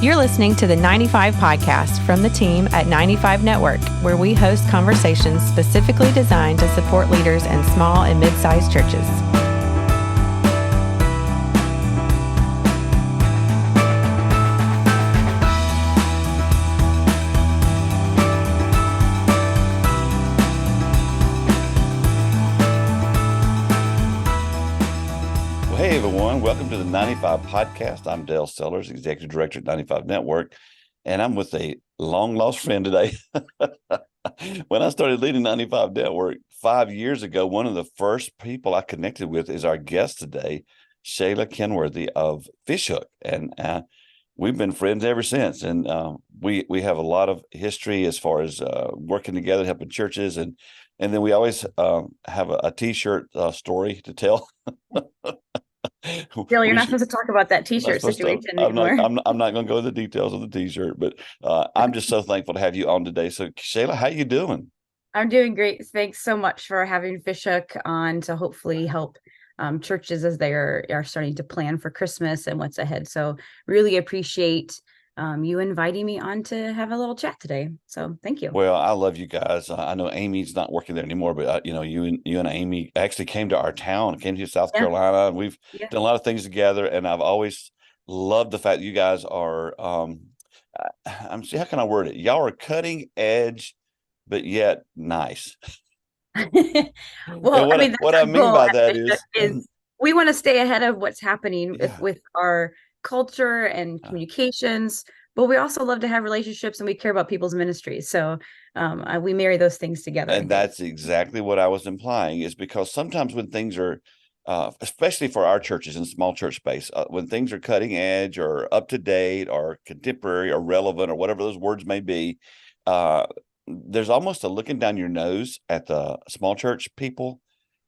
You're listening to the 95 Podcast from the team at 95 Network, where we host conversations specifically designed to support leaders in small and mid-sized churches. Hey everyone, welcome to the 95 Podcast. I'm Dale Sellers, Executive Director at 95 Network, and I'm with a long-lost friend today. When I started leading 95 Network 5 years ago, one of the first people I connected with is our guest today, Shayla Kenworthy of Fishhook, and we've been friends ever since. And we have a lot of history as far as working together, helping churches, and then we always have a T-shirt story to tell. Bill, you're not supposed to talk about that T-shirt situation anymore. I'm not going to go into the details of the T-shirt, but I'm just so thankful to have you on today. So, Shayla, how you doing? I'm doing great. Thanks so much for having Fishhook on to hopefully help churches as they are starting to plan for Christmas and what's ahead. So, really appreciate you inviting me on to have a little chat today. So, thank you. Well, I love you guys. I know Amy's not working there anymore, but you and Amy actually came to our town, came to South Carolina, and we've done a lot of things together. And I've always loved the fact that you guys are. How can I word it? Y'all are cutting edge, but yet nice. Well, what I mean by that is we want to stay ahead of what's happening with our culture and communications, but we also love to have relationships and we care about people's ministries. So we marry those things together. And that's exactly what I was implying, is because sometimes when things are, especially for our churches in small church space, when things are cutting edge or up to date or contemporary or relevant or whatever those words may be, there's almost a looking down your nose at the small church people.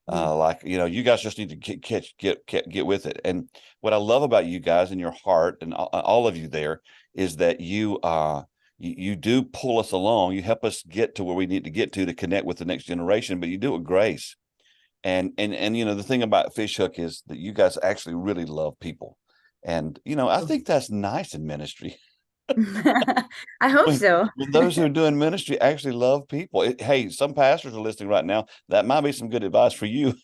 You guys just need to get with it. And what I love about you guys and your heart and all of you there is that you do pull us along. You help us get to where we need to get to connect with the next generation, but you do it with grace. And the thing about Fishhook is that you guys actually really love people. And, I think that's nice in ministry. I hope so. When those who are doing ministry actually love people. Hey, some pastors are listening right now. That might be some good advice for you.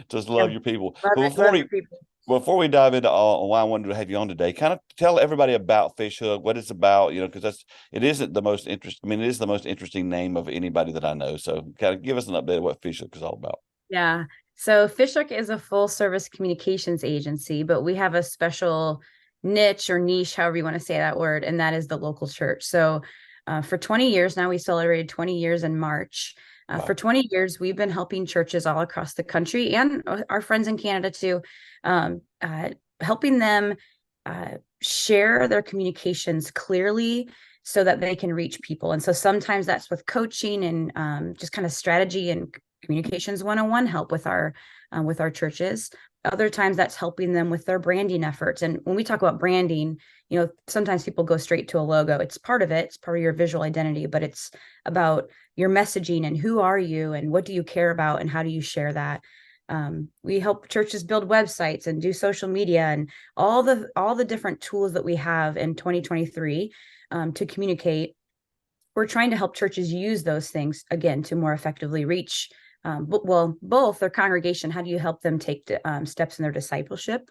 Just love your people. Before we dive into why I wanted to have you on today, kind of tell everybody about Fishhook, what it's about, because it isn't the most interesting. It is the most interesting name of anybody that I know. So kind of give us an update of what Fishhook is all about. Yeah. So Fishhook is a full service communications agency, but we have a special niche or niche, however you want to say that word, and that is the local church. So for 20 years now, we celebrated 20 years in March. Wow. For 20 years, we've been helping churches all across the country and our friends in Canada too, helping them share their communications clearly so that they can reach people. And so sometimes that's with coaching and just kind of strategy and communications 101 help with our churches. Other times that's helping them with their branding efforts. And when we talk about branding, sometimes people go straight to a logo. It's part of it. It's part of your visual identity, but it's about your messaging and who are you and what do you care about and how do you share that? We help churches build websites and do social media and all the different tools that we have in 2023 to communicate. We're trying to help churches use those things, again, to more effectively reach both their congregation. How do you help them take steps in their discipleship?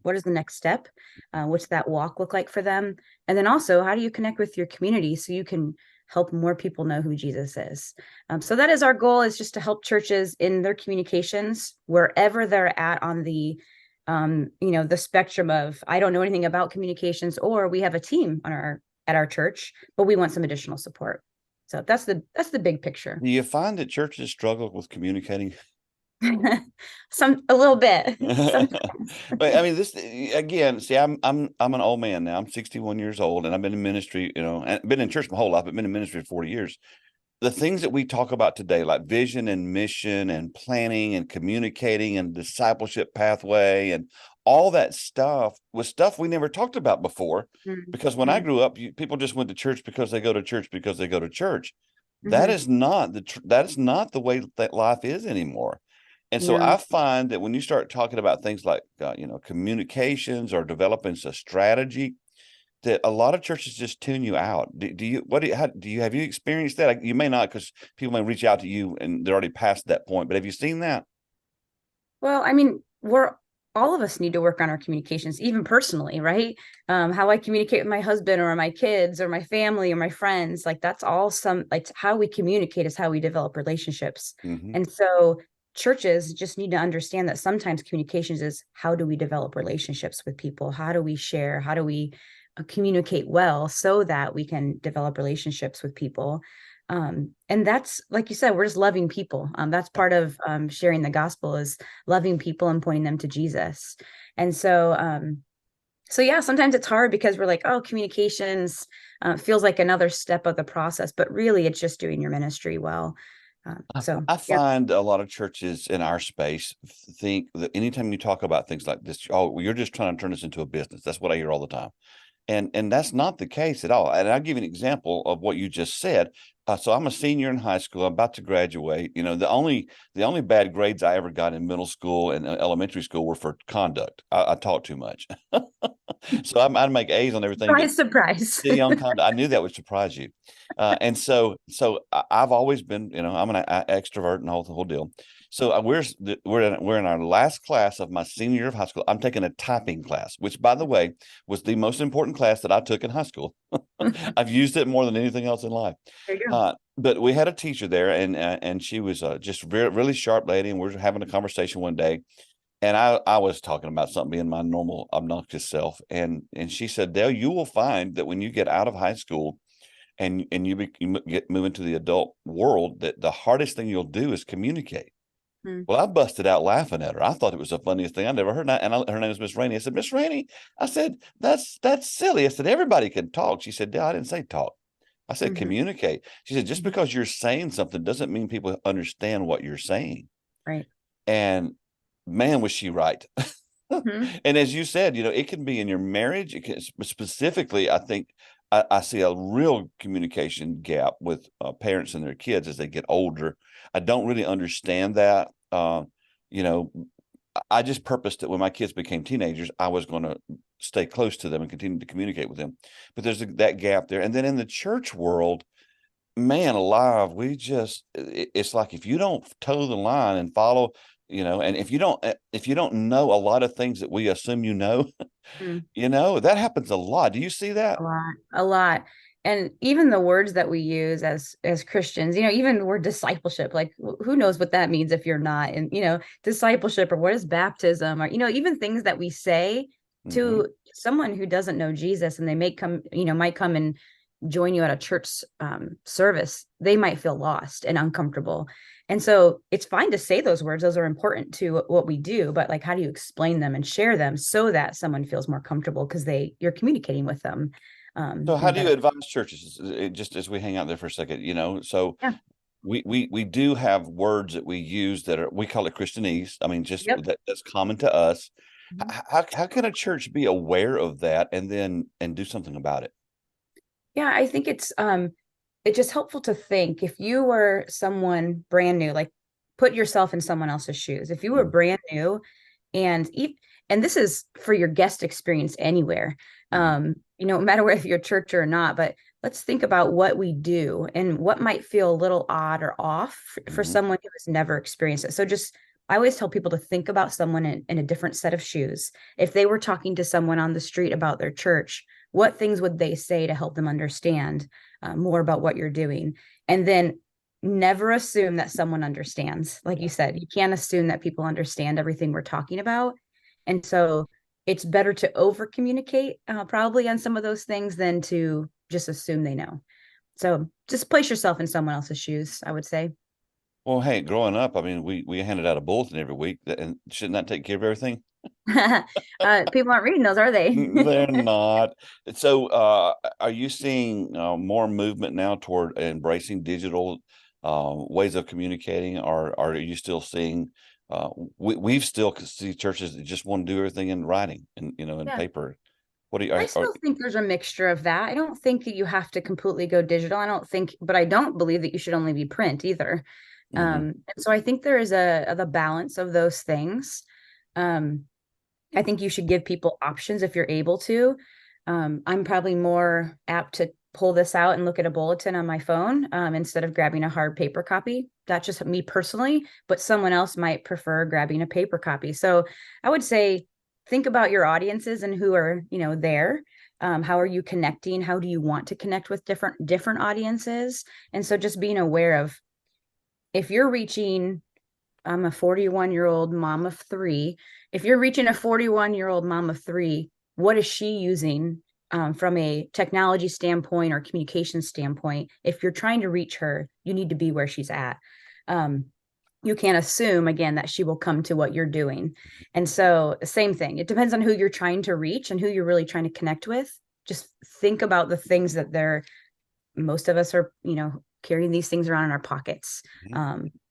What is the next step? What's that walk look like for them? And then also, how do you connect with your community so you can help more people know who Jesus is? So that is our goal, is just to help churches in their communications, wherever they're at on the, the spectrum of, I don't know anything about communications, or we have a team at our church, but we want some additional support. So that's the big picture. Do you find that churches struggle with communicating? A little bit. But I mean, this again. See, I'm an old man now. I'm 61 years old, and I've been in ministry. And been in church my whole life. I've been in ministry for 40 years. The things that we talk about today, like vision and mission and planning and communicating and discipleship pathway and all that stuff, was stuff we never talked about before. Mm-hmm. Because when I grew up, people just went to church because they go to church because they go to church. Mm-hmm. That is not the way that life is anymore. And so I find that when you start talking about things like, communications or developing a strategy, that a lot of churches just tune you out. Have you experienced that? You may not, because people may reach out to you and they're already past that point, but have you seen that? Well, I mean, all of us need to work on our communications, even personally, right? How I communicate with my husband or my kids or my family or my friends, like that's all how we communicate is how we develop relationships. Mm-hmm. And so churches just need to understand that sometimes communications is how do we develop relationships with people? How do we share? How do we communicate well so that we can develop relationships with people? And that's, like you said, we're just loving people. That's part of sharing the gospel is loving people and pointing them to Jesus. And so yeah, sometimes it's hard because we're like, oh, communications feels like another step of the process, but really it's just doing your ministry well. I Yeah. find a lot of churches in our space think that anytime you talk about things like this, oh, well, you're just trying to turn this into a business. That's what I hear all the time. And that's not the case at all. And I'll give you an example of what you just said. So I'm a senior in high school. I'm about to graduate. You know, the only bad grades I ever got in middle school and elementary school were for conduct. I taught too much. So I'd make A's on everything. Surprise. On conduct. I knew that would surprise you. And so I've always been, I'm an extrovert and the whole deal. So we're in our last class of my senior year of high school. I'm taking a typing class, which, by the way, was the most important class that I took in high school. I've used it more than anything else in life. There you go. But we had a teacher there, and she was just really sharp lady, and we're having a conversation one day, and I was talking about something being my normal obnoxious self, and she said, "Dale, you will find that when you get out of high school and you move into the adult world, that the hardest thing you'll do is communicate." Well, I busted out laughing at her. I thought it was the funniest thing I'd ever heard. Her name is Miss Rainey. I said, "Miss Rainey," I said, that's silly. I said, "Everybody can talk." She said, "Dale, I didn't say talk. I said, communicate." She said, "Just because you're saying something doesn't mean people understand what you're saying." Right. And man, was she right. And as you said, it can be in your marriage. It can, specifically, I think I see a real communication gap with parents and their kids as they get older. I don't really understand that. I just purposed that when my kids became teenagers, I was going to stay close to them and continue to communicate with them. But there's that gap there. And then in the church world, man alive, it's like if you don't toe the line and follow, and if you don't know a lot of things that we assume that happens a lot. Do you see that? A lot. And even the words that we use as Christians, even the word discipleship, like who knows what that means if you're not in, discipleship, or what is baptism, or, even things that we say to someone who doesn't know Jesus, and they might come and join you at a church service, they might feel lost and uncomfortable. And so it's fine to say those words. Those are important to what we do, but like, how do you explain them and share them so that someone feels more comfortable because you're communicating with them? So how do you advise churches, just as we hang out there for a second, so yeah. we do have words that we use we call it Christianese. I mean, just that's common to us. How can a church be aware of that and do something about it? Yeah, I think it's just helpful to think, if you were someone brand new, like put yourself in someone else's shoes. If you were brand new, and this is for your guest experience anywhere, no matter if you're a church or not, but let's think about what we do and what might feel a little odd or off for someone who has never experienced it. So I always tell people to think about someone in a different set of shoes. If they were talking to someone on the street about their church, what things would they say to help them understand more about what you're doing? And then never assume that someone understands. Like you said, you can't assume that people understand everything we're talking about. And so it's better to over communicate probably on some of those things than to just assume they know. So just place yourself in someone else's shoes, I would say. Well, hey, growing up, I mean, we handed out a bulletin every week, and shouldn't that take care of everything? People aren't reading those, are they? They're not. So, are you seeing more movement now toward embracing digital ways of communicating, or are you still seeing? We've still see churches that just want to do everything in writing and in paper. What do you? I still think there's a mixture of that. I don't think that you have to completely go digital. But I don't believe that you should only be print either. And so I think there is the balance of those things. I think you should give people options if you're able to. I'm probably more apt to pull this out and look at a bulletin on my phone instead of grabbing a hard paper copy. That's just me personally, but someone else might prefer grabbing a paper copy. So I would say, think about your audiences and who are, there. How are you connecting? How do you want to connect with different audiences? And so just being aware of, if you're reaching, I'm a 41-year-old mom of three. If you're reaching a 41-year-old mom of three, what is she using from a technology standpoint or communication standpoint? If you're trying to reach her, you need to be where she's at. You can't assume, again, that she will come to what you're doing. And so same thing. It depends on who you're trying to reach and who you're really trying to connect with. Just think about the things that most of us are, carrying these things around in our pockets.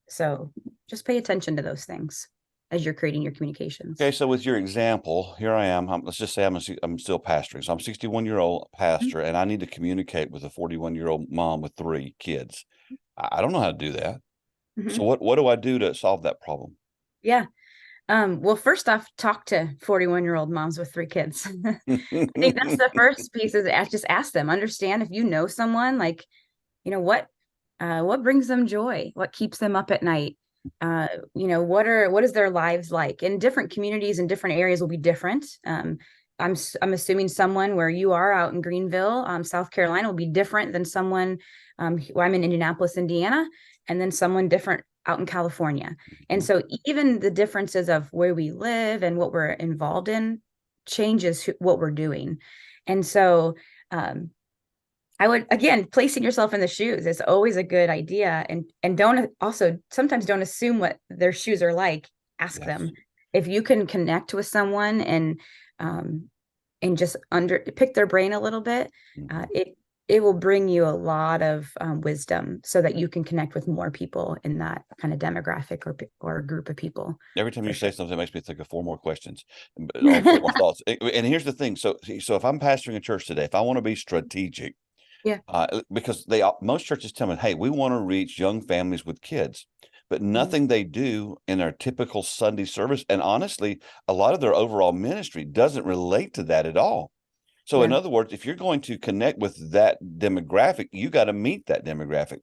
So just pay attention to those things as you're creating your communications. Okay, so with your example, here I am. Let's just say I'm still pastoring. So I'm a 61-year-old pastor, and I need to communicate with a 41-year-old mom with 3 kids. I don't know how to do that. So what do I do to solve that problem? Yeah. Well, first off, talk to 41-year-old moms with 3 kids. I think that's the first piece, is just ask them, understand if you know someone, like, what brings them joy, what keeps them up at night. What is their lives like? And different communities in different areas will be different. I'm assuming someone where you are out in Greenville, South Carolina, will be different than someone I'm in Indianapolis, Indiana, and then someone different out in California. And so even the differences of where we live and what we're involved in changes what we're doing. And so I would, again, placing yourself in the shoes is always a good idea. And sometimes don't assume what their shoes are like. Ask them. If you can connect with someone and just pick their brain a little bit, it will bring you a lot of wisdom so that you can connect with more people in that kind of demographic or group of people. Every time you say something, it makes me think of 4 more questions or 4 more thoughts. And here's the thing. So if I'm pastoring a church today, if I want to be strategic, because most churches tell me, hey, we want to reach young families with kids, but nothing they do in their typical Sunday service, and honestly, a lot of their overall ministry doesn't relate to that at all. So in other words, if you're going to connect with that demographic, you got to meet that demographic.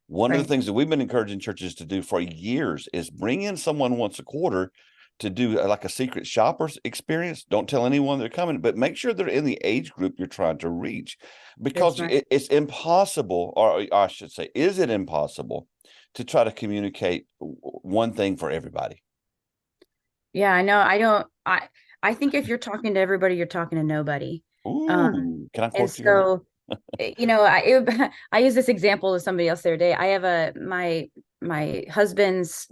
One of the things that we've been encouraging churches to do for years is bring in someone once a quarter to do like a secret shopper's experience. Don't tell anyone they're coming, but make sure they're in the age group you're trying to reach, because it's impossible, or I should say, is it impossible to try to communicate one thing for everybody? Yeah, I know. I think if you're talking to everybody, you're talking to nobody. Ooh, can I quote you? So, I use this example with somebody else the other day. I have my husband's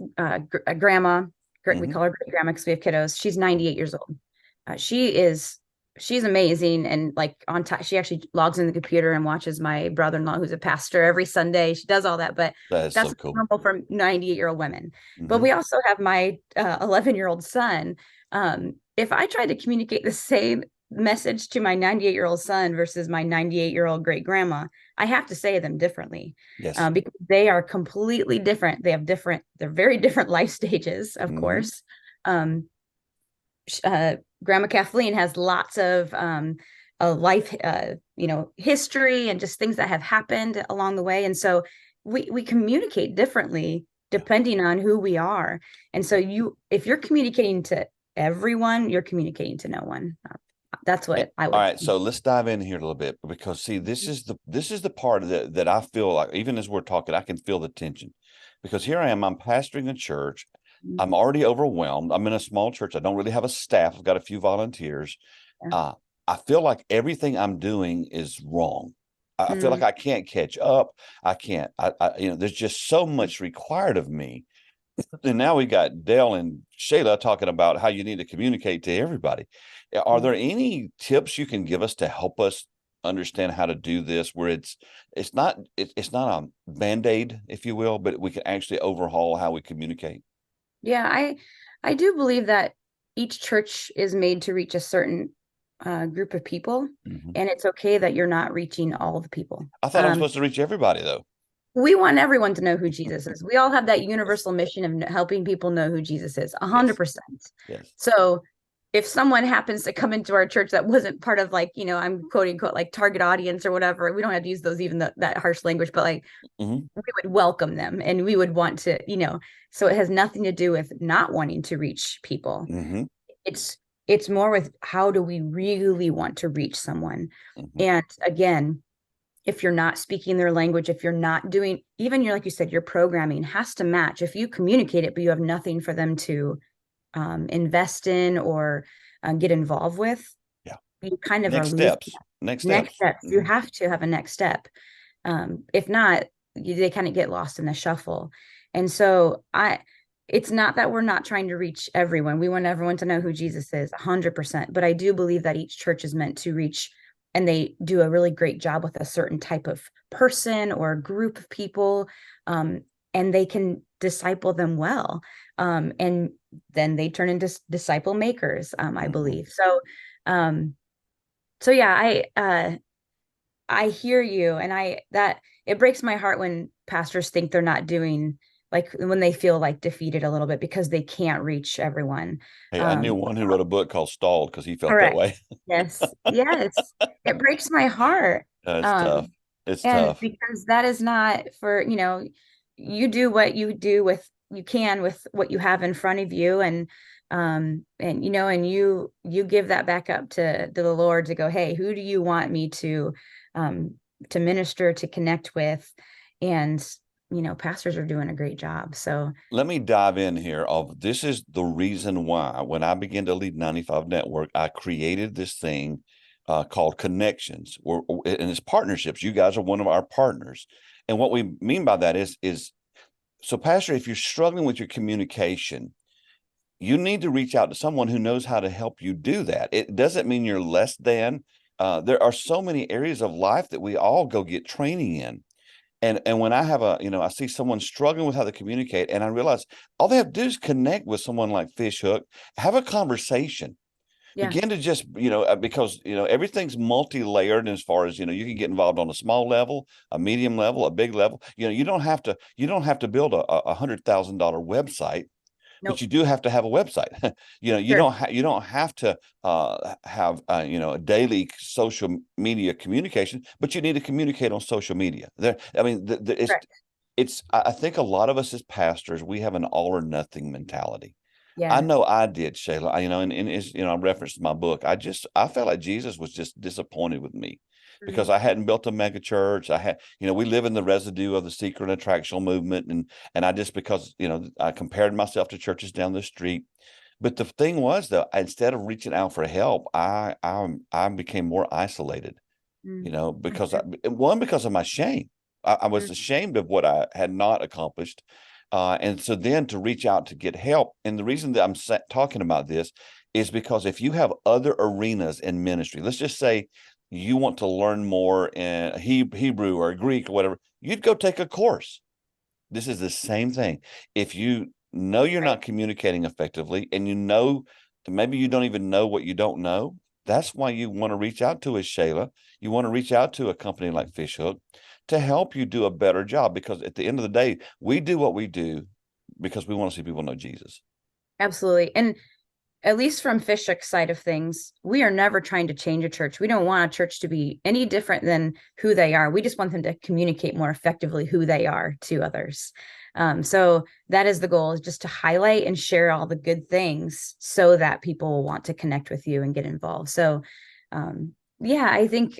grandma. We call her great grandma because we have kiddos. She's 98 years old. She's amazing. And like on time, she actually logs in the computer and watches my brother-in-law, who's a pastor, every Sunday. She does all that, but that's so cool. Normal for 98-year-old women. But we also have my 11-year-old son. If I tried to communicate the same message to my 98-year-old son versus my 98-year-old great grandma, I have to say them differently. Because they are completely different. They're very different life stages, of course. Grandma Kathleen has lots of life, history and just things that have happened along the way. And so we communicate differently depending on who we are. And so if you're communicating to everyone, you're communicating to no one. That's what I would. All right, so let's dive in here a little bit, because see, this is the part that I feel like, even as we're talking, I can feel the tension, because here I am, I'm pastoring a church. I'm already overwhelmed. I'm in a small church. I don't really have a staff. I've got a few volunteers. I feel like everything I'm doing is wrong. I feel like I can't catch up. I can't. There's just so much required of me. And now we got Dale and Shayla talking about how you need to communicate to everybody. Are there any tips you can give us to help us understand how to do this, where it's not a Band-Aid, if you will, but we can actually overhaul how we communicate? Yeah, I do believe that each church is made to reach a certain group of people, and it's okay that you're not reaching all the people. I thought I'm supposed to reach everybody, though. We want everyone to know who Jesus is. We all have that universal mission of helping people know who Jesus is, 100%. Yes. So if someone happens to come into our church that wasn't part of like, I'm quoting quote like target audience or whatever, we don't have to use those, even that harsh language, but like Mm-hmm. we would welcome them and we would want to, so it has nothing to do with not wanting to reach people. Mm-hmm. It's more with how do we really want to reach someone? Mm-hmm. And again, if you're not speaking their language, if you're not doing, even like you said, your programming has to match. If you communicate it, but you have nothing for them to invest in or get involved with, Yeah. you kind of Next are losing steps. Next next steps. steps. You have to have a next step. If not, they kind of get lost in the shuffle. And so it's not that we're not trying to reach everyone. We want everyone to know who Jesus is 100%. But I do believe that each church is meant to reach, and they do a really great job with a certain type of person or group of people. And they can disciple them well. And then they turn into disciple makers, I believe. So yeah, I hear you. And it breaks my heart when pastors think they're not doing, like when they feel like defeated a little bit because they can't reach everyone. Hey, I knew one who wrote a book called Stalled because he felt that Correct. way. Yes. Yes. It breaks my heart. It's tough. It's And tough. because that is not for, you do what you do with what you have in front of you. And you give that back up to the Lord to go, hey, who do you want me to minister, to connect with? And, pastors are doing a great job. So Let me dive in here. This is the reason why when I began to lead 95 Network, I created this thing called Connections, and it's partnerships. You guys are one of our partners. And what we mean by that is so, Pastor, if you're struggling with your communication, you need to reach out to someone who knows how to help you do that. It doesn't mean you're less than. There are so many areas of life that we all go get training in. And when I have I see someone struggling with how to communicate, and I realize all they have to do is connect with someone like Fishhook, have a conversation, yeah, begin to just, because, everything's multi-layered as far as, you can get involved on a small level, a medium level, a big level. You don't have to build a $100,000 website. But nope, you do have to have a website. You sure, don't have to have a daily social media communication, but you need to communicate on social media. I mean, correct, I think a lot of us as pastors, we have an all or nothing mentality. I yeah, know I did, Shayla. And it's, I referenced my book. I felt like Jesus was just disappointed with me because mm, I hadn't built a mega church. We live in the residue of the secret attractional movement. And I just, because, I compared myself to churches down the street. But the thing was, though, instead of reaching out for help, I became more isolated, mm, because okay, because of my shame. I was mm, ashamed of what I had not accomplished. And so then to reach out to get help. And the reason that I'm talking about this is because if you have other arenas in ministry, let's just say you want to learn more in Hebrew or Greek or whatever, you'd go take a course. This is the same thing. If you know you're right, not communicating effectively and maybe you don't even know what you don't know, that's why you want to reach out to us, Shayla. You want to reach out to a company like Fishhook to help you do a better job, because at the end of the day, we do what we do because we want to see people know Jesus. absolutely. And at least from Fishhook's side of things, we are never trying to change a church. We don't want a church to be any different than who they are. We just want them to communicate more effectively who they are to others. So that is the goal, is just to highlight and share all the good things so that people will want to connect with you and get involved. So yeah, I think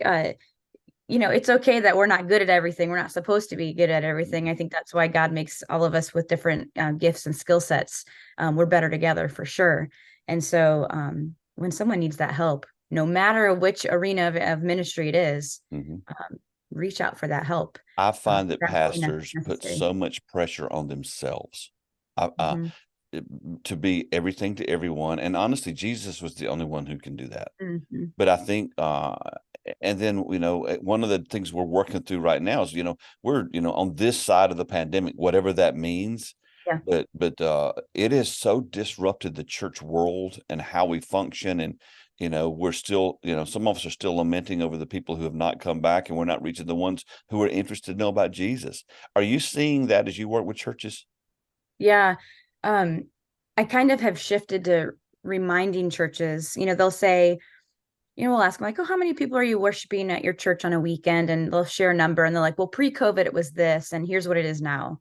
it's okay that we're not good at everything. We're not supposed to be good at everything. I think that's why God makes all of us with different gifts and skill sets. We're better together for sure. And so when someone needs that help, no matter which arena of ministry it is, Mm-hmm. reach out for that help. I find that Absolutely pastors put necessary. so much pressure on themselves. Mhm. To be everything to everyone. And honestly, Jesus was the only one who can do that. Mhm. But I think, and then, one of the things we're working through right now is, we're, on this side of the pandemic, whatever that means. Yeah. But it has so disrupted the church world and how we function. And, we're still, some of us are still lamenting over the people who have not come back, and we're not reaching the ones who are interested to know about Jesus. Are you seeing that as you work with churches? Yeah. I kind of have shifted to reminding churches, they'll say, we'll ask them like, oh, how many people are you worshiping at your church on a weekend? And they'll share a number and they're like, well, pre-COVID, it was this, and here's what it is now.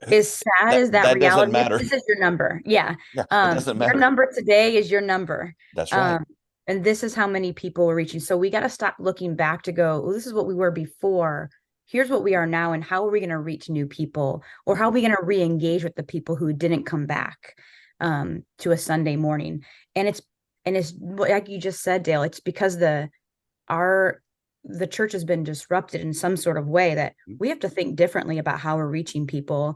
As sad as that That doesn't reality is, matter. this is your number. Yeah. Yeah, it doesn't Your matter. number today is your number. That's right. And this is how many people we're reaching. So we got to stop looking back to go, well, this is what we were before. Here's what we are now. And how are we going to reach new people? Or how are we going to re-engage with the people who didn't come back to a Sunday morning? And it's like you just said, Dale, it's because the church has been disrupted in some sort of way that we have to think differently about how we're reaching people.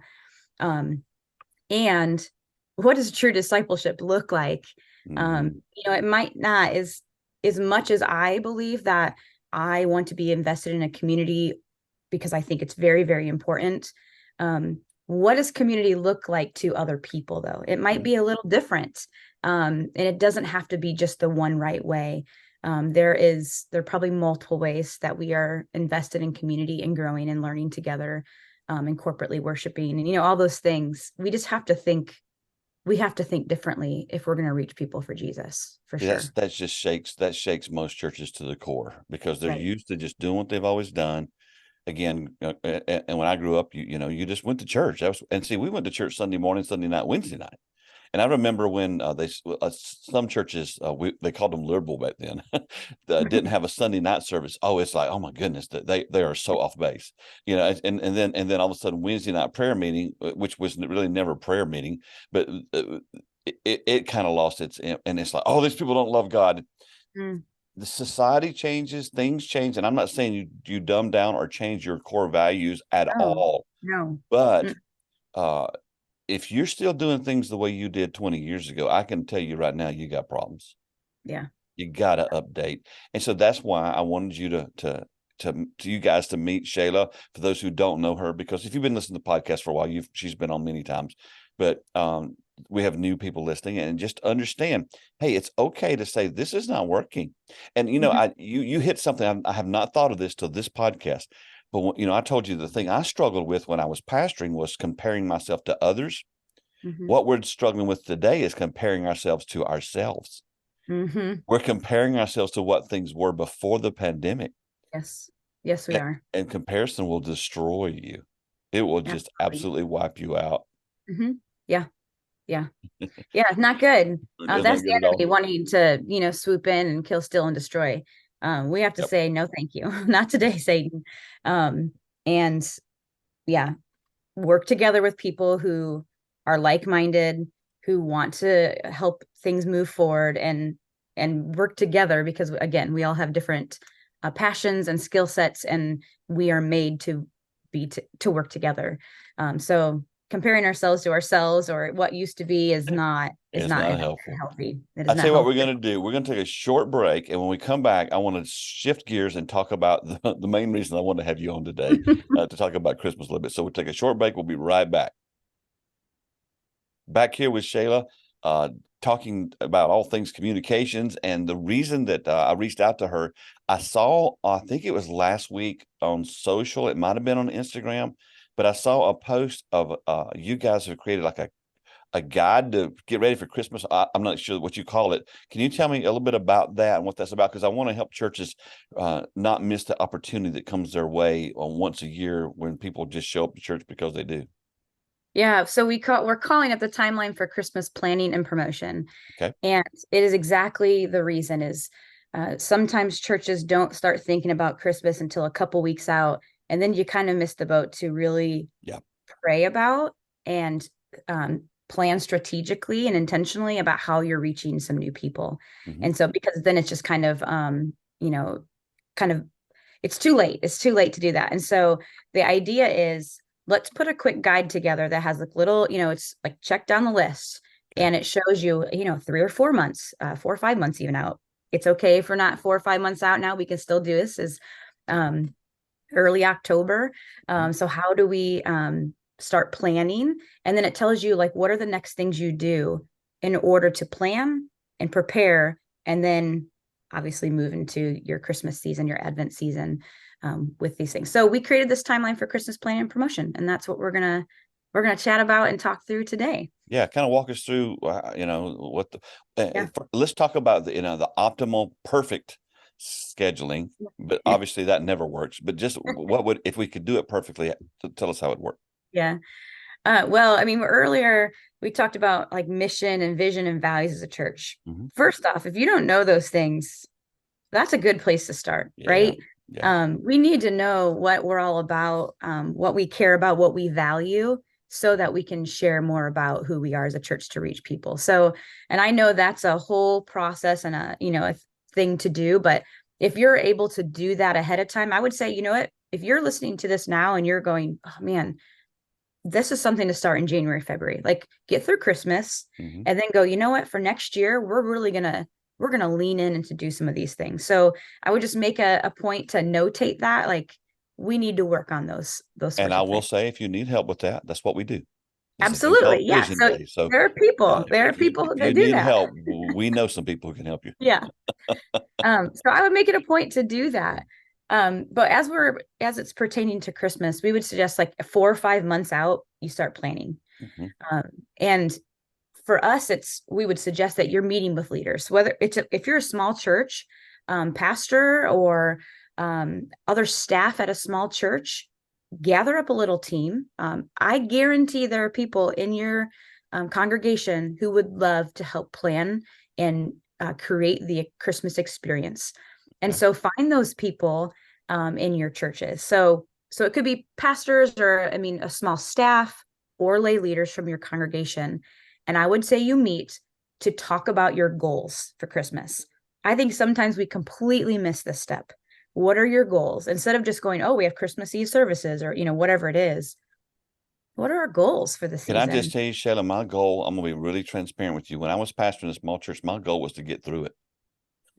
And what does true discipleship look like? It might not as much as I believe that I want to be invested in a community because I think it's very, very important. What does community look like to other people, though? It might be a little different. And it doesn't have to be just the one right way. There are probably multiple ways that we are invested in community and growing and learning together, and corporately worshiping, and all those things. We just have to think. We have to think differently if we're going to reach people for Jesus, for sure. That shakes most churches to the core because they're used to just doing what they've always done. Again, and when I grew up, you just went to church. We went to church Sunday morning, Sunday night, Wednesday night. And I remember when some churches, they called them liberal back then, didn't have a Sunday night service. Oh, it's like, oh my goodness, they are so off base, and then all of a sudden Wednesday night prayer meeting, which was really never a prayer meeting, but it kind of lost its, and it's like, oh, these people don't love God. The society changes, things change, and I'm not saying you dumb down or change your core values at all. No, but if you're still doing things the way you did 20 years ago, I can tell you right now, you got problems. Yeah. You got to update. And so that's why I wanted you to you guys to meet Shayla, for those who don't know her, because if you've been listening to the podcast for a while, she's been on many times, but we have new people listening, and just understand, hey, it's okay to say this is not working. And, you hit something. I have not thought of this till this podcast. But, I told you the thing I struggled with when I was pastoring was comparing myself to others. What we're struggling with today is comparing ourselves to ourselves. We're comparing ourselves to what things were before the pandemic. Yes. Yes, we are. And comparison will destroy you. It will just absolutely wipe you out. Yeah. Yeah. Yeah. Not good. That's the enemy wanting to, swoop in and kill, steal, and destroy. We have to say, no, thank you. Not today, Satan. And yeah, work together with people who are like-minded, who want to help things move forward, and work together, because again, we all have different passions and skill sets, and we are made to work together. So comparing ourselves to ourselves or what used to be is not healthy. I'll tell you what we're going to do. We're going to take a short break, and when we come back, I want to shift gears and talk about the main reason I wanted to have you on today, to talk about Christmas a little bit. So we'll take a short break. We'll be right back. Back here with Shayla, talking about all things communications. And the reason that I reached out to her, I think it was last week on social. It might have been on Instagram, but I saw a post of you guys have created like a guide to get ready for Christmas. I'm not sure what you call it. Can you tell me a little bit about that and what that's about? Because I want to help churches not miss the opportunity that comes their way on once a year when people just show up to church because they do. Yeah, so we're calling it the timeline for Christmas planning and promotion. Okay. And it is exactly the reason is sometimes churches don't start thinking about Christmas until a couple weeks out, and then you kind of miss the boat to really pray about and plan strategically and intentionally about how you're reaching some new people. And so, because then it's just kind of it's too late. It's too late to do that. And so the idea is, let's put a quick guide together that has like little, it's like check down the list, and it shows you, 3 or 4 months, 4 or 5 months even out. It's okay if we're not 4 or 5 months out now. We can still do this as early October. So how do we start planning? And then it tells you like, what are the next things you do in order to plan and prepare, and then obviously move into your Christmas season, your Advent season, with these things. So we created this timeline for Christmas planning and promotion, and that's what we're gonna we're going to chat about and talk through today. Yeah, kind of walk us through, what let's talk about the optimal, perfect scheduling, but obviously that never works. But just what would, if we could do it perfectly, tell us how it worked. Yeah. Well, I mean, earlier we talked about like mission and vision and values as a church. Mm-hmm. First off, if you don't know those things, that's a good place to start, right? Yeah. We need to know what we're all about, what we care about, what we value, so that we can share more about who we are as a church to reach people. So, and I know that's a whole process and a thing to do, but if you're able to do that ahead of time, I would say, you know what, if you're listening to this now and you're going, oh man, this is something to start in January, February, like get through Christmas Mm-hmm. and then go, you know what, for next year, we're going to lean in and to do some of these things. So I would just make a point to notate that, like, we need to work on those And sorts I of will things. say, if you need help with that, that's what we do. It's a thing Absolutely. called Yeah. Vision So Day. So there are people if that you do need that. help, we know some people who can help you. Yeah. So I would make it a point to do that. But as it's pertaining to Christmas, we would suggest like 4 or 5 months out, you start planning. Mm-hmm. And for us, we would suggest that you're meeting with leaders, whether if you're a small church, pastor or other staff at a small church, gather up a little team. I guarantee there are people in your congregation who would love to help plan and create the Christmas experience. And so find those people in your churches. So it could be pastors or, I mean, a small staff or lay leaders from your congregation. And I would say you meet to talk about your goals for Christmas. I think sometimes we completely miss this step. What are your goals? Instead of just going, oh, we have Christmas Eve services or, whatever it is. What are our goals for the season? Can I just tell you, Shayla, my goal, I'm going to be really transparent with you. When I was pastoring a small church, my goal was to get through it.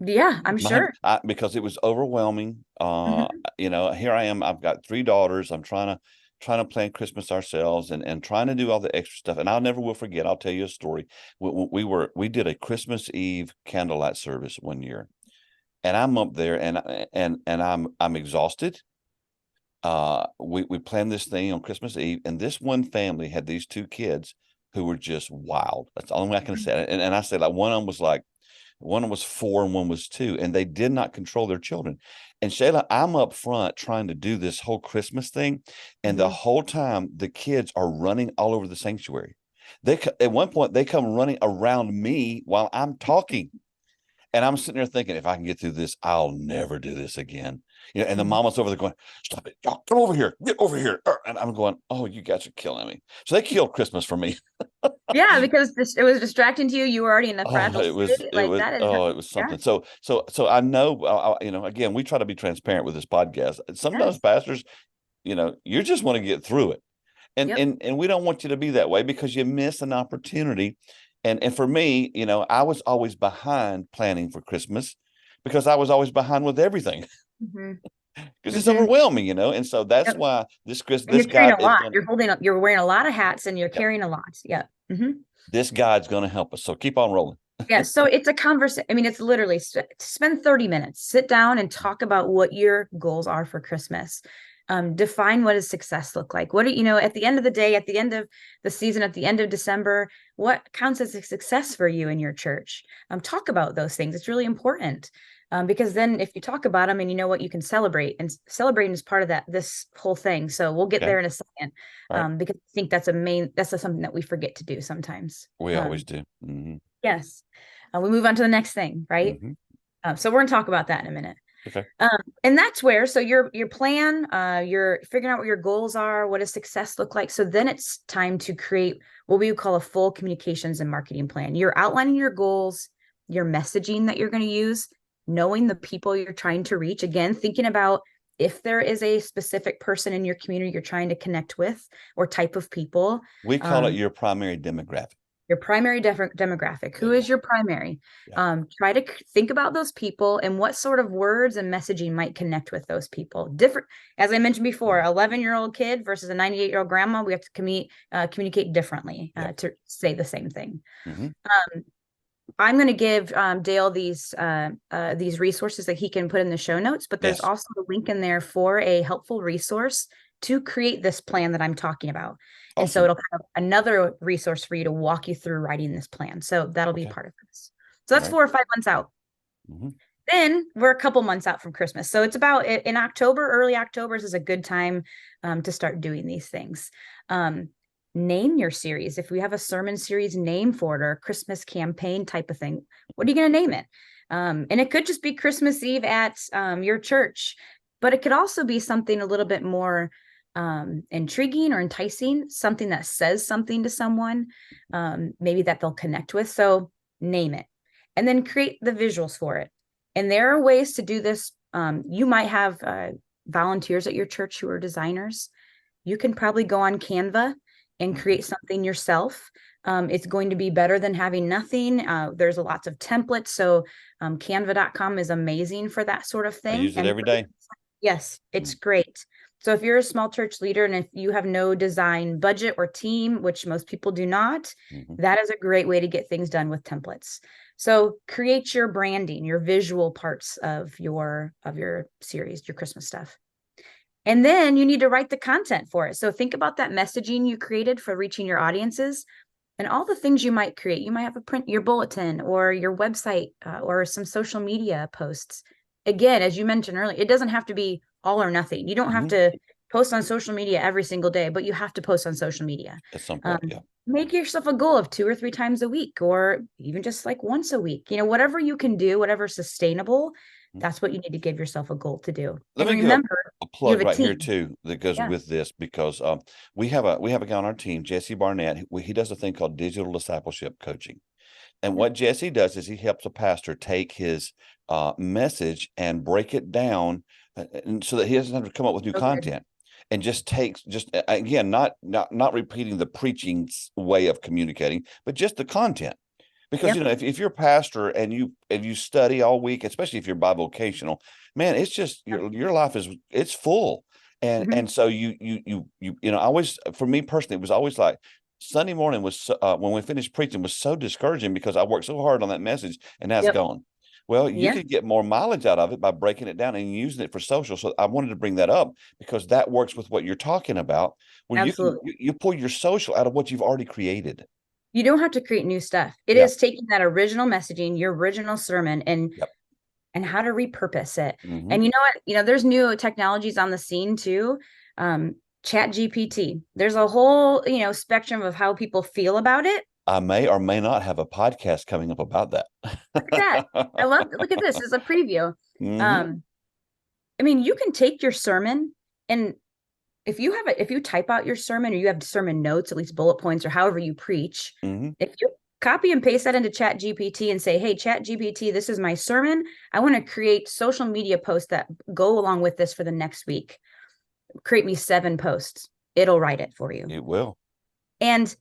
Yeah, I'm sure. Because it was overwhelming. Mm-hmm. Here I am. I've got 3 daughters. I'm trying to plan Christmas ourselves and trying to do all the extra stuff. And I'll never will forget. I'll tell you a story. We did a Christmas Eve candlelight service one year, and I'm up there and I'm exhausted. We planned this thing on Christmas Eve, and this one family had these 2 kids who were just wild. That's the only way I can say it. And I said, like, one was 4 and one was 2, and they did not control their children. And Shayla, I'm up front trying to do this whole Christmas thing, and the whole time the kids are running all over the sanctuary. At one point they come running around me while I'm talking, and I'm sitting there thinking, if I can get through this, I'll never do this again. And the mama's over there going, stop it, y'all, come over here, get over here. And I'm going, oh, you guys are killing me. So they killed Christmas for me. Yeah, because it was distracting to you. You were already in a fragile state. It was something. Yeah. So I know, again, we try to be transparent with this podcast. Sometimes pastors, you just want to get through it. And we don't want you to be that way, because you miss an opportunity. And for me, I was always behind planning for Christmas because I was always behind with everything. Because it's overwhelming, and so that's why this guide a lot. You're wearing a lot of hats and you're carrying a lot. Yeah. This guide's going to help us. So keep on rolling. Yeah. So it's a conversation. I mean, it's literally spend 30 minutes, sit down and talk about what your goals are for Christmas. Define what does success look like? What at the end of the day, at the end of the season, at the end of December, what counts as a success for you in your church? Talk about those things. It's really important. Because then if you talk about them and you know what, you can celebrate, and celebrating is part of this whole thing. So we'll get there in a second. Right. Because I think that's something that we forget to do sometimes. We always do. Yes. We move on to the next thing, right? So we're going to talk about that in a minute. Okay. And that's where, so your plan, you're figuring out what your goals are, what does success look like? So then it's time to create what we would call a full communications and marketing plan. You're outlining your goals, your messaging that you're going to use, knowing the people you're trying to reach. Again, thinking about if there is a specific person in your community you're trying to connect with, or type of people. We call it your primary demographic. Your primary demographic. Who is your primary? Try to think about those people and what sort of words and messaging might connect with those people. Different, as I mentioned before, 11-year-old kid versus a 98-year-old grandma. We have to communicate differently to say the same thing. I'm going to give Dale these resources that he can put in the show notes, but there's also a link in there for a helpful resource to create this plan that I'm talking about. And so Awesome. it'll have another resource for you to walk you through writing this plan. So that'll be Okay. part of this. So that's Right. 4 or 5 months out. Mhm. Then we're a couple months out from Christmas. So it's about in October, early October is a good time to start doing these things. Name your series. If we have a sermon series name for it or a Christmas campaign type of thing, what are you going to name it? And it could just be Christmas Eve at your church, but it could also be something a little bit more intriguing or enticing, something that says something to someone, maybe that they'll connect with. So name it and then create the visuals for it. And there are ways to do this. You might have volunteers at your church who are designers. You can probably go on Canva and create something yourself. It's going to be better than having nothing. There's lots of templates. So canva.com is amazing for that sort of I thing. use it every day. Yes, it's great. So if you're a small church leader and if you have no design budget or team, which most people do not, that is a great way to get things done with templates. So create your branding, your visual parts of your series, your Christmas stuff. And then you need to write the content for it. So think about that messaging you created for reaching your audiences and all the things you might create. You might have your bulletin or your website or some social media posts. Again, as you mentioned earlier, it doesn't have to be all or nothing. You don't have to post on social media every single day, but you have to post on social media. At some point, yeah. Make yourself a goal of 2 or 3 times a week, or even just like once a week. Whatever you can do, whatever's sustainable, that's what you need to give yourself a goal to do. Let and me remember, a plug right here team. too that goes with this because we have a guy on our team, Jesse Barnett. He does a thing called digital discipleship coaching. And what Jesse does is he helps a pastor take his message and break it down and so that he doesn't have to come up with new content and just takes again, not repeating the preaching way of communicating, but just the content. Because if you're a pastor and you study all week, especially if you're bivocational, man, it's just your life it's full. And so you always, for me personally, it was always like Sunday morning was when we finished preaching was so discouraging because I worked so hard on that message and now it's gone. Well, you could get more mileage out of it by breaking it down and using it for social. So I wanted to bring that up because that works with what you're talking about, where you pull your social out of what you've already created. You don't have to create new stuff. It is taking that original messaging, your original sermon, and how to repurpose it. And you know what? There's new technologies on the scene too. Chat GPT. There's a whole, spectrum of how people feel about it. I may or may not have a podcast coming up about that. Look at that. Look at this. It's a preview. You can take your sermon and if you type out your sermon or you have sermon notes, at least bullet points or however you preach, if you copy and paste that into Chat GPT and say, hey, Chat GPT, this is my sermon. I want to create social media posts that go along with this for the next week. Create me 7 posts. It'll write it for you. It will. And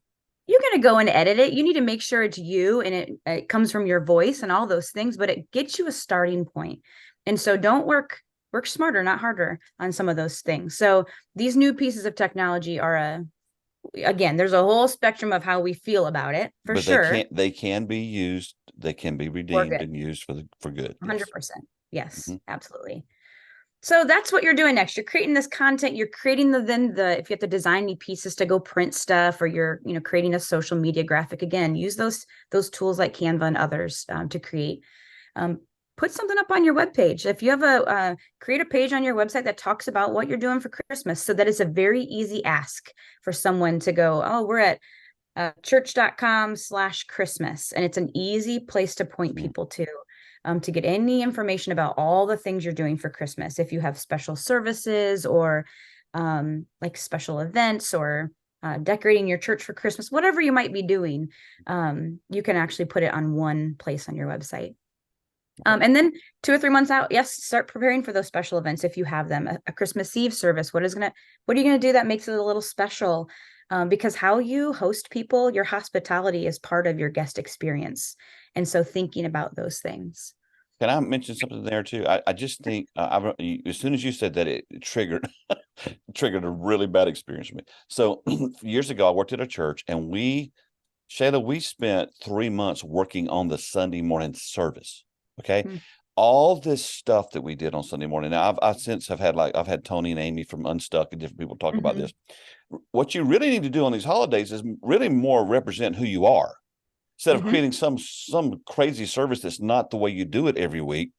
you're going to go and edit it. You need to make sure it's you and it comes from your voice and all those things, but it gets you a starting point. And so don't work smarter, not harder on some of those things. So these new pieces of technology are again, there's a whole spectrum of how we feel about it but sure. They can be used. They can be redeemed and used for good. 100%. Yes, absolutely. So that's what you're doing next. You're creating this content. You're creating if you have to design any pieces to go print stuff or you're, creating a social media graphic, again, use those tools like Canva and others to create. Put something up on your webpage. If you have create a page on your website that talks about what you're doing for Christmas so that it's a very easy ask for someone to go, oh, we're at church.com/Christmas. And it's an easy place to point people to get any information about all the things you're doing for Christmas. If you have special services or like special events or decorating your church for Christmas, whatever you might be doing, you can actually put it on one place on your website. And then 2 or 3 months out, start preparing for those special events if you have them. A Christmas Eve service. What are you going to do that makes it a little special? Because how you host people, your hospitality is part of your guest experience. And so thinking about those things. Can I mention something there too? I just think as soon as you said that, it triggered a really bad experience for me. So years ago, I worked at a church and Shayla, we spent 3 months working on the Sunday morning service. Okay. all this stuff that we did on Sunday morning. Now I've since have had I've had Tony and Amy from Unstuck and different people talk about this. What you really need to do on these holidays is really more represent who you are, instead of creating some crazy service that's not the way you do it every week.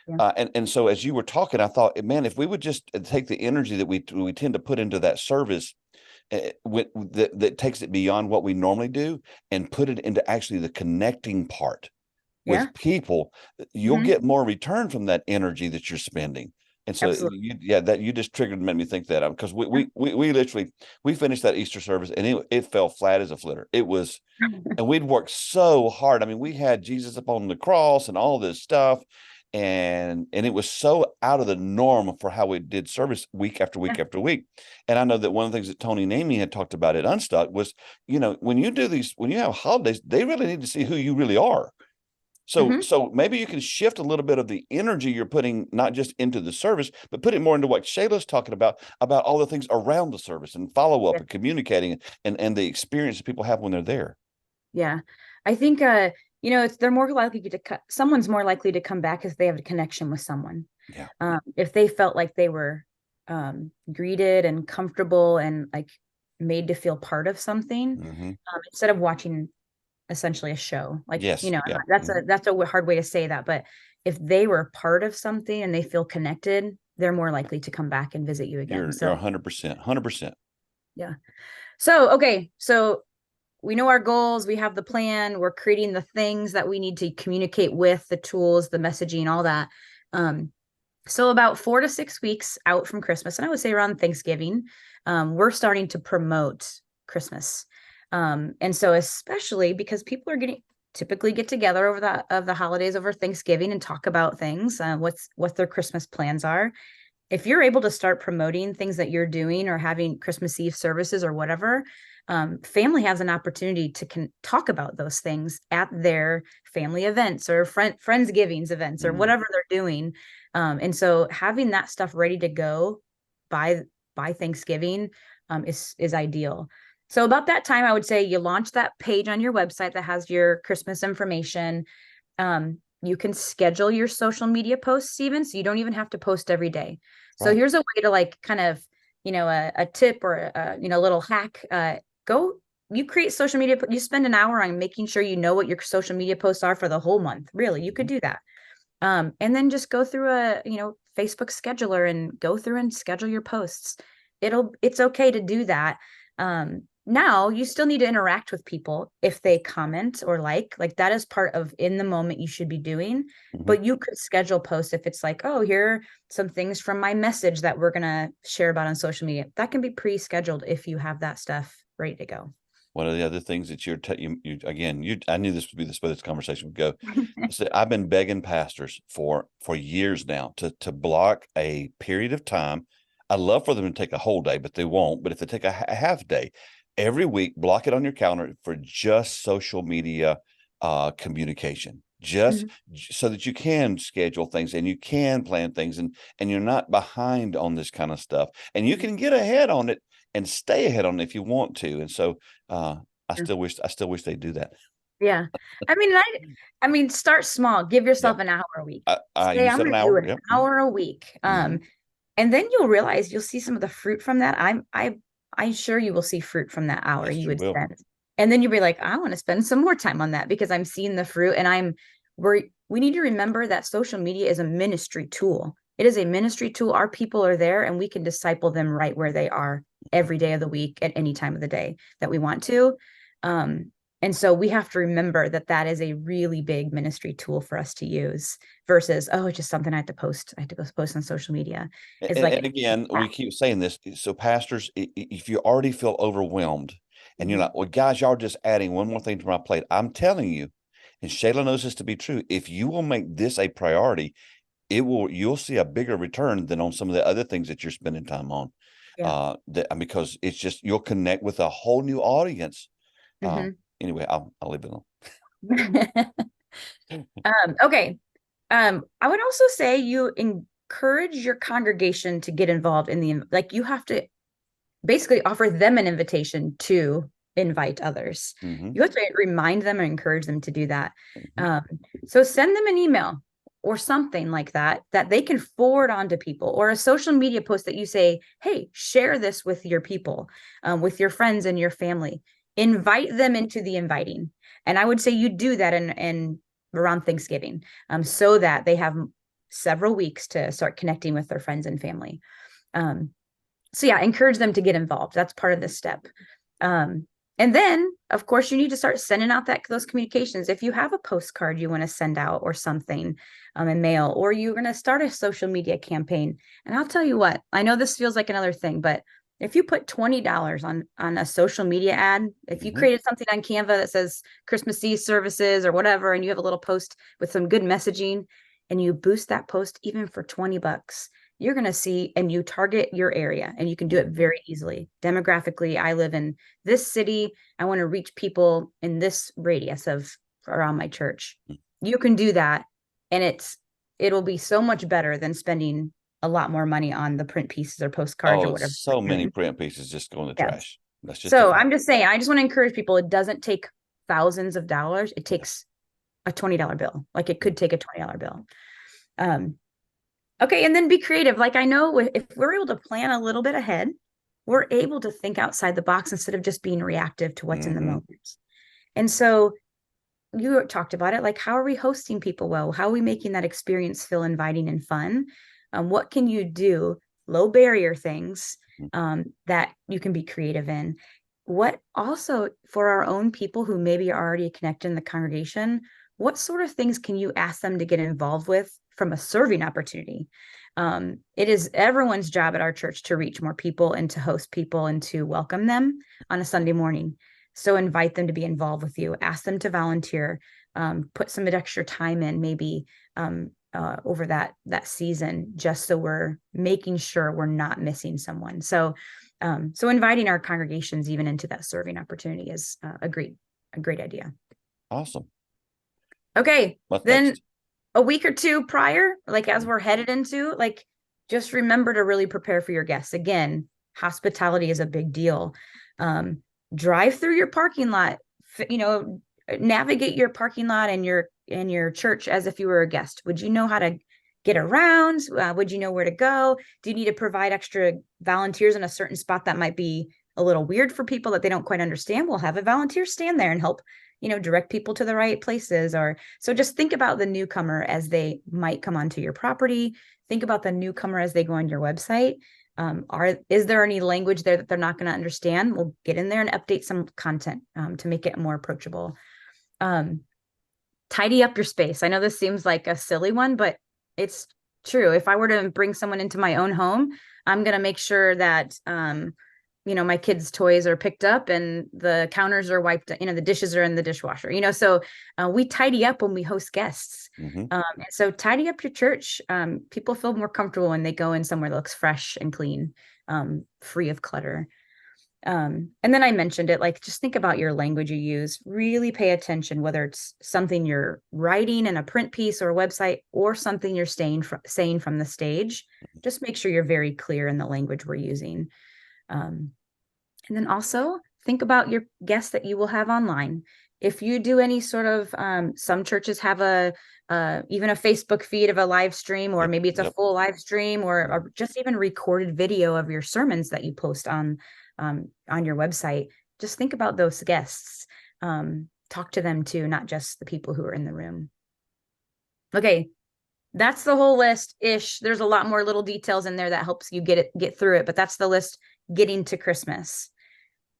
Yeah. And so as you were talking, I thought, man, if we would just take the energy that we tend to put into that service, that takes it beyond what we normally do and put it into actually the connecting part with people, you'll get more return from that energy that you're spending. And so, that you just triggered and made me think that, because we literally, we finished that Easter service and it fell flat as a flitter. It was, and we'd worked so hard. I mean, we had Jesus up on the cross and all this stuff, and it was so out of the norm for how we did service week after week after week. And I know that one of the things that Tony and Amy had talked about at Unstuck was, when you do these, when you have holidays, they really need to see who you really are. So maybe you can shift a little bit of the energy you're putting, not just into the service, but put it more into what Shayla's talking about all the things around the service and follow up and communicating and the experience that people have when they're there. Yeah. I think, they're more likely someone's more likely to come back if they have a connection with someone. Yeah. If they felt like they were greeted and comfortable and like made to feel part of something, instead of watching essentially a show, like, that's a hard way to say that, but if they were part of something and they feel connected, they're more likely to come back and visit you again. You're 100%. Yeah. So we know our goals, we have the plan, we're creating the things that we need to communicate with, the tools, the messaging, all that. So about 4 to 6 weeks out from Christmas, and I would say around Thanksgiving, we're starting to promote Christmas. And so especially because people are typically get together over the holidays over Thanksgiving and talk about things, what their Christmas plans are. If you're able to start promoting things that you're doing or having Christmas Eve services or whatever, family has an opportunity to talk about those things at their family events or Friendsgivings events or whatever they're doing. And so having that stuff ready to go by Thanksgiving is ideal. So about that time, I would say you launch that page on your website that has your Christmas information. You can schedule your social media posts even, so you don't even have to post every day. So here's a way to kind of, a tip or a little hack. You create social media, you spend an hour on making sure you know what your social media posts are for the whole month. Really, you could do that. And then just go through a, Facebook scheduler and go through and schedule your posts. It's okay to do that. Now you still need to interact with people if they comment or like that is part of in the moment you should be doing, but you could schedule posts if it's like, oh, here are some things from my message that we're going to share about on social media. That can be pre-scheduled if you have that stuff ready to go. One of the other things that I knew this would be the way this conversation would go. So I've been begging pastors for years now to block a period of time. I'd love for them to take a whole day, but they won't. But if they take a half day every week, block it on your calendar for just social media communication, just so that you can schedule things and you can plan things and you're not behind on this kind of stuff, and you can get ahead on it and stay ahead on it if you want to. And so I still wish they do that. Yeah. I mean, start small, give yourself an hour a week. Say, I'm going to do an hour a week. And then you'll realize you'll see some of the fruit from that. I'm sure you will see fruit from that hour you would spend. And then you'll be like, I want to spend some more time on that because I'm seeing the fruit. And we need to remember that social media is a ministry tool. It is a ministry tool. Our people are there and we can disciple them right where they are every day of the week at any time of the day that we want to. And so we have to remember that is a really big ministry tool for us to use versus, it's just something I have to post. I have to go post on social media. And again, we keep saying this. So pastors, if you already feel overwhelmed and you're like, well, guys, y'all just adding one more thing to my plate. I'm telling you, and Shayla knows this to be true. If you will make this a priority, you'll see a bigger return than on some of the other things that you're spending time on. Because it's just, you'll connect with a whole new audience. Anyway, I'll leave it alone. Okay. I would also say you encourage your congregation to get involved in you have to basically offer them an invitation to invite others. You have to remind them and encourage them to do that. So send them an email or something like that, that they can forward on to people, or a social media post that you say, hey, share this with your people, with your friends and your family, invite them into the inviting. And I would say you do that in around Thanksgiving, so that they have several weeks to start connecting with their friends and family. So yeah, encourage them to get involved. That's part of this step. And then, of course, you need to start sending out those communications. If you have a postcard you want to send out or something in mail, or you're going to start a social media campaign. And I'll tell you what, I know this feels like another thing, but if you put $20 on a social media ad, if you created something on Canva that says Christmas Eve services or whatever, and you have a little post with some good messaging, and you boost that post even for $20, you're going to see, and you target your area, and you can do it very easily. Demographically, I live in this city. I want to reach people in this radius of around my church. You can do that. And it'll be so much better than spending a lot more money on the print pieces or postcards or whatever. So many print pieces just go in the trash. That's just so I'm just saying, I just want to encourage people. It doesn't take thousands of dollars. It takes a $20 bill. Like it could take a $20 bill. Okay. And then be creative. Like I know if we're able to plan a little bit ahead, we're able to think outside the box instead of just being reactive to what's in the moment. And so you talked about it. Like, how are we hosting people well? How are we making that experience feel inviting and fun? What can you do? Low barrier things that you can be creative in. What also for our own people who maybe are already connected in the congregation, what sort of things can you ask them to get involved with from a serving opportunity? It is everyone's job at our church to reach more people and to host people and to welcome them on a Sunday morning. So invite them to be involved with you, ask them to volunteer, put some extra time in maybe over that season, just so we're making sure we're not missing someone. So inviting our congregations even into that serving opportunity is a great idea. Awesome. Okay. What's then next? A week or two prior, like as we're headed into, like, just remember to really prepare for your guests. Again, hospitality is a big deal. Drive through your parking lot, navigate your parking lot and your church as if you were a guest. Would you know how to get around? Would you know where to go? Do you need to provide extra volunteers in a certain spot that might be a little weird for people that they don't quite understand? We'll have a volunteer stand there and help, direct people to the right places. So just think about the newcomer as they might come onto your property. Think about the newcomer as they go on your website. Is there any language there that they're not going to understand? We'll get in there and update some content to make it more approachable. Tidy up your space. I know this seems like a silly one, but it's true. If I were to bring someone into my own home, I'm going to make sure that, my kids' toys are picked up and the counters are wiped, the dishes are in the dishwasher, so we tidy up when we host guests. And so tidy up your church. People feel more comfortable when they go in somewhere that looks fresh and clean, free of clutter. And then I mentioned it, like, just think about your language you use. Really pay attention, whether it's something you're writing in a print piece or a website or something you're saying from the stage. Just make sure you're very clear in the language we're using. And then also think about your guests that you will have online. If you do any sort of, some churches have even a Facebook feed of a live stream, or maybe it's a full live stream, or just even recorded video of your sermons that you post on your website. Just think about those guests. Talk to them too, not just the people who are in the room. Okay. That's the whole list-ish. There's a lot more little details in there that helps you get through it, but that's the list getting to Christmas.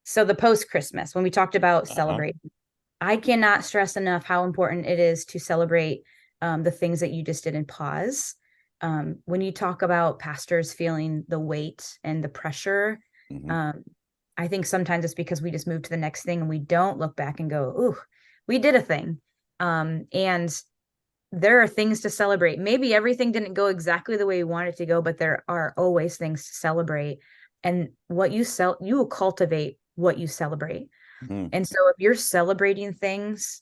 So the post-Christmas, when we talked about celebrating, I cannot stress enough how important it is to celebrate the things that you just did and pause. When you talk about pastors feeling the weight and the pressure, I think sometimes it's because we just move to the next thing and we don't look back and go, ooh, we did a thing. And there are things to celebrate. Maybe everything didn't go exactly the way you want it to go, but there are always things to celebrate. And what you will cultivate what you celebrate. And so if you're celebrating things,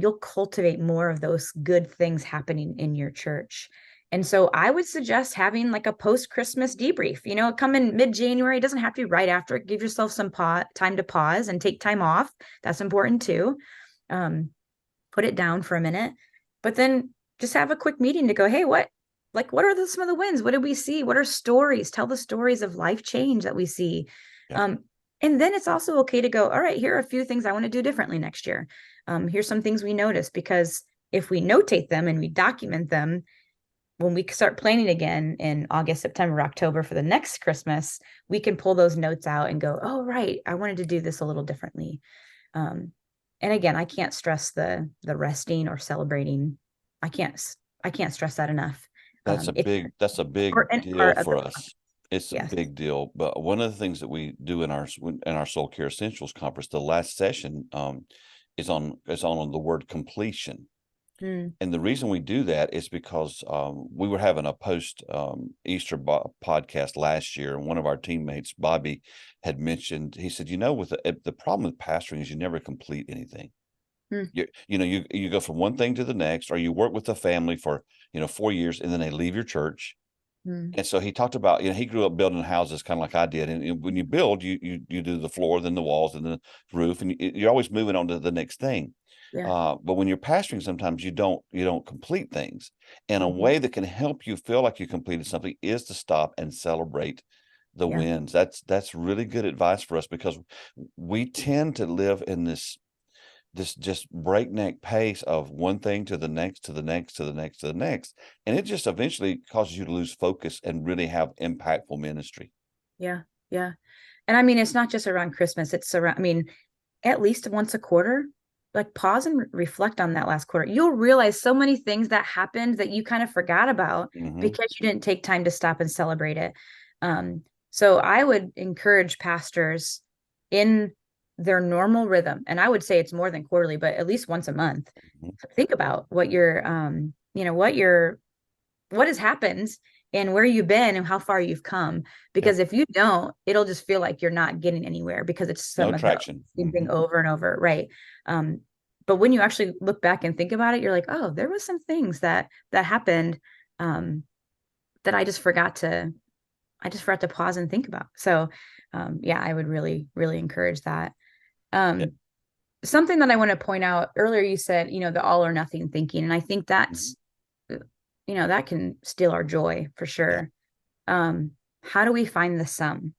you'll cultivate more of those good things happening in your church. And so I would suggest having like a post-Christmas debrief, come in mid-January. It doesn't have to be right after. Give yourself some time to pause and take time off. That's important too. Put it down for a minute. But then just have a quick meeting to go, hey, what are some of the wins? What did we see? What are stories? Tell the stories of life change that we see. Yeah. And then it's also okay to go, all right, here are a few things I want to do differently next year. Here's some things we noticed, because if we notate them and we document them, when we start planning again in August, September, October for the next Christmas, we can pull those notes out and go, oh, right, I wanted to do this a little differently. And again, I can't stress the resting or celebrating. I can't stress that enough. That's a big deal for us. It's a big deal. But one of the things that we do in our Soul Care Essentials conference, the last session is on the word completion. And the reason we do that is because we were having a post Easter podcast last year, and one of our teammates, Bobby, had mentioned, he said, with the problem with pastoring is you never complete anything. You go from one thing to the next, or you work with the family for 4 years, and then they leave your church. And so he talked about, he grew up building houses kind of like I did. And when you build, you do the floor, then the walls, and the roof, and you're always moving on to the next thing. But when you're pastoring, sometimes you don't complete things. And a way that can help you feel like you completed something is to stop and celebrate the wins. That's really good advice for us, because we tend to live in this just breakneck pace of one thing to the next, to the next, to the next, to the next. And it just eventually causes you to lose focus and really have impactful ministry. Yeah. Yeah. And I mean, it's not just around Christmas. It's around, at least once a quarter, like pause and reflect on that last quarter. You'll realize so many things that happened that you kind of forgot about because you didn't take time to stop and celebrate it. So I would encourage pastors in their normal rhythm, and I would say it's more than quarterly, but at least once a month, think about what what has happened and where you've been and how far you've come. Because if you don't, it'll just feel like you're not getting anywhere, because it's some no traction, same thing over and over. Right. But when you actually look back and think about it, you're like, oh, there was some things that happened that I just forgot to pause and think about. So I would really, really encourage that. Something that I want to point out earlier, you said, the all or nothing thinking. And I think that's, that can steal our joy for sure. How do we find the sum?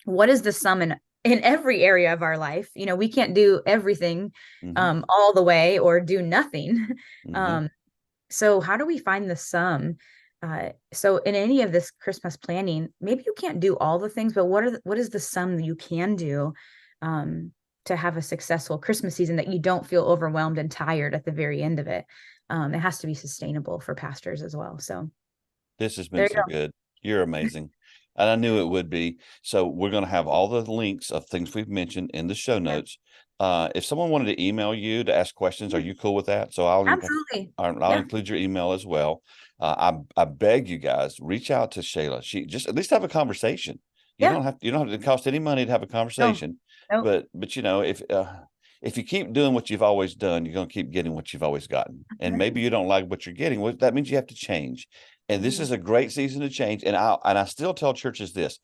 What is the sum in every area of our life? We can't do everything all the way or do nothing. So how do we find the sum? So in any of this Christmas planning, maybe you can't do all the things, but what is the sum that you can do to have a successful Christmas season, that you don't feel overwhelmed and tired at the very end of it? It has to be sustainable for pastors as well. So this has been so good. You're amazing. And I knew it would be. So we're going to have all the links of things we've mentioned in the show notes. If someone wanted to email you to ask questions, are you cool with that? So I'll include your email as well. I beg you guys, reach out to Shayla. She just at least have a conversation. You don't have to cost any money to have a conversation. But if you keep doing what you've always done, you're going to keep getting what you've always gotten. And maybe you don't like what you're getting. Well, that means you have to change. And this is a great season to change. And I still tell churches this: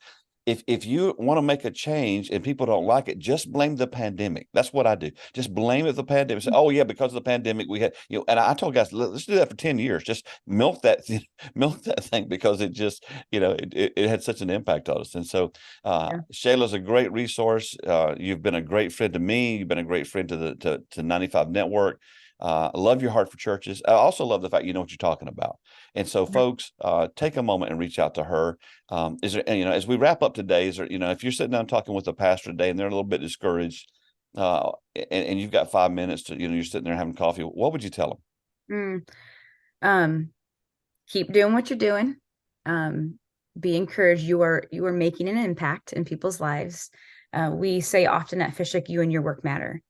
if you want to make a change and people don't like it, just blame the pandemic. That's what I do. Just blame it the pandemic. Say, oh yeah, because of the pandemic we had, and I told guys, let's do that for 10 years. Just milk that thing, because it just, it had such an impact on us. And so Shayla's a great resource. You've been a great friend to me. You've been a great friend to 95 Network. I love your heart for churches. I also love the fact you know what you're talking about. And so, folks, take a moment and reach out to her. Is there, as we wrap up today, if you're sitting down talking with a pastor today and they're a little bit discouraged, and you've got 5 minutes to, you're sitting there having coffee, what would you tell them? Keep doing what you're doing. Be encouraged. You are making an impact in people's lives. We say often at Fishhook, you and your work matter.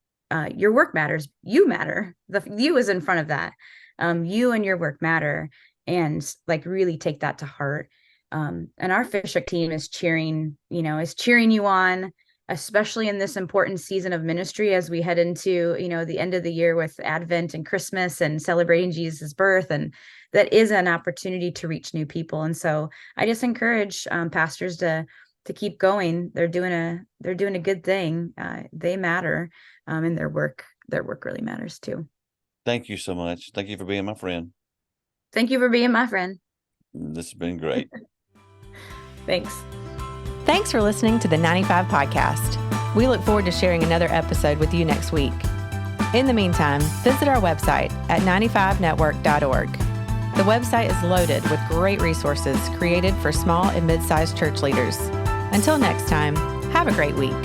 Your work matters. You matter. The you is in front of that. You and your work matter, and really take that to heart. And our Fishhook team is cheering you on, especially in this important season of ministry as we head into, the end of the year with Advent and Christmas and celebrating Jesus' birth. And that is an opportunity to reach new people. And so I just encourage pastors to keep going. They're doing a good thing. They matter. And their work really matters too. Thank you so much. Thank you for being my friend. Thank you for being my friend. This has been great. Thanks. Thanks for listening to the 95 Podcast. We look forward to sharing another episode with you next week. In the meantime, visit our website at 95network.org. The website is loaded with great resources created for small and mid-sized church leaders. Until next time, have a great week.